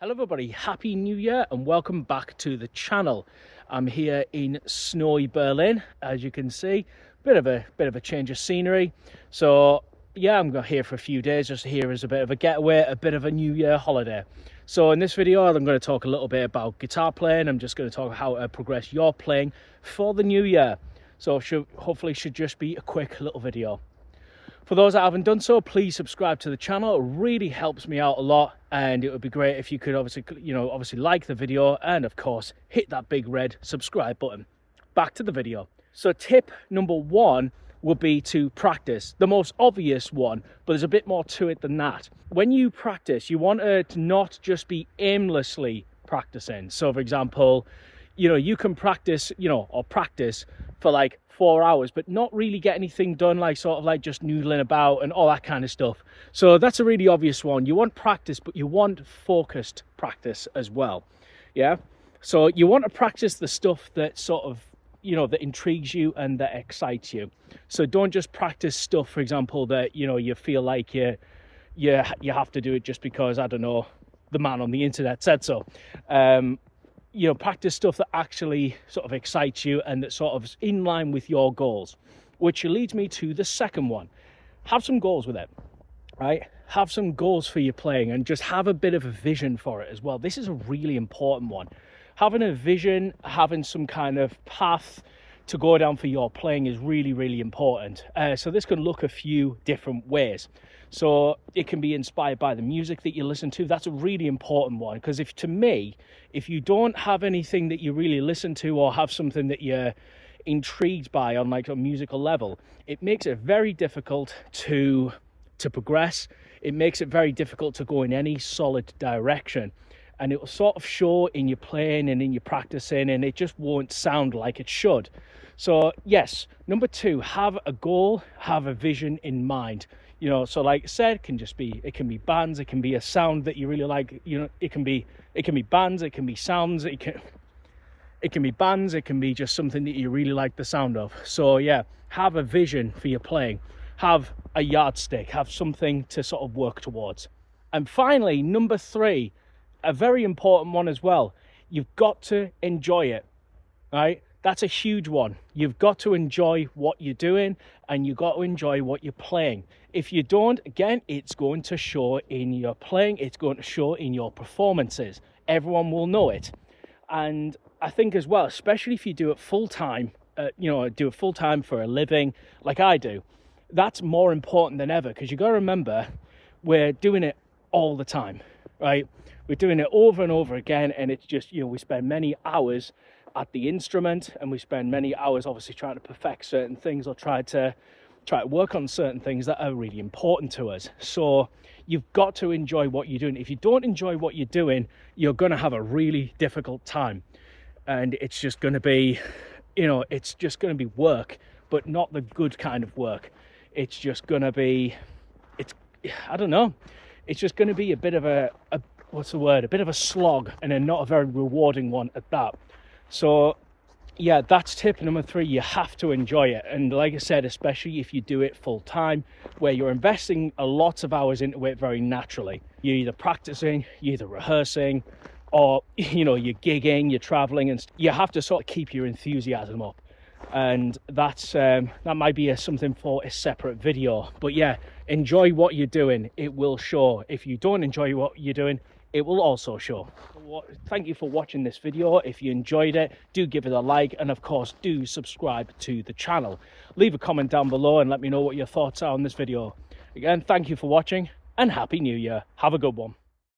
Hello everybody, happy new year and welcome back to the channel. I'm here in snowy Berlin, as you can see. Bit of a change of scenery. So yeah, I'm here for a few days, just here as a bit of a getaway, a bit of a new year holiday. So in this video I'm going to talk a little bit about guitar playing. I'm just going to talk how to progress your playing for the new year. So hopefully should just be a quick little video. For those that haven't done so, please subscribe to the channel. It really helps me out a lot, and it would be great if you could obviously like the video and of course hit that big red subscribe button. Back to the video. So tip number one would be to practice. The most obvious one, but there's a bit more to it than that. When you practice, you want to not just be aimlessly practicing. So for example, you can practice, or practice for like 4 hours, but not really get anything done, like just noodling about and all that kind of stuff. So that's a really obvious one. You want practice, but you want focused practice as well. Yeah. So you want to practice the stuff that that intrigues you and that excites you. So don't just practice stuff, for example, that, you feel like you have to do it just because, I don't know, the man on the internet said so. Practice stuff that actually sort of excites you and that sort of is in line with your goals, which leads me to the second one. Have some goals with it, right? Have some goals for your playing and just have a bit of a vision for it as well. This is a really important one. Having a vision, having some kind of path to go down for your playing is really, really important. So this can look a few different ways. So it can be inspired by the music that you listen to. That's a really important one, because if you don't have anything that you really listen to or have something that you're intrigued by on like a musical level, it makes it very difficult to progress. It makes it very difficult to go in any solid direction. And it will sort of show in your playing and in your practicing, and it just won't sound like it should. So yes, number two, have a goal, have a vision in mind. So like I said, it can be bands, it can be a sound that you really like. It can be bands, it can be sounds, it can be bands, it can be just something that you really like the sound of. So yeah, have a vision for your playing, have a yardstick, have something to sort of work towards. And finally, number three, a very important one as well. You've got to enjoy it, right? That's a huge one. You've got to enjoy what you're doing and you've got to enjoy what you're playing. If you don't, again, it's going to show in your playing. It's going to show in your performances. Everyone will know it. And I think as well, especially if you do it full time, do it full time for a living like I do, that's more important than ever, because you got to remember, we're doing it all the time, right? We're doing it over and over again, and it's just, we spend many hours at the instrument, and we spend many hours obviously trying to perfect certain things or try to work on certain things that are really important to us. So you've got to enjoy what you're doing. If you don't enjoy what you're doing, you're going to have a really difficult time, and it's just going to be, it's just going to be work, but not the good kind of work. It's just going to be, I don't know, it's just going to be a bit of a bit of a slog, and not a very rewarding one at that. So yeah, that's tip number three. You have to enjoy it. And like I said, especially if you do it full time, where you're investing a lot of hours into it very naturally. You're either practicing, you're either rehearsing, or you're gigging, you're traveling, and you have to sort of keep your enthusiasm up. And that might be something for a separate video. But yeah, enjoy what you're doing. It will show. If you don't enjoy what you're doing, it will also show. Thank you for watching this video. If you enjoyed it, do give it a like, and of course do subscribe to the channel. Leave a comment down below and let me know what your thoughts are on this video. Again, thank you for watching and Happy New Year. Have a good one.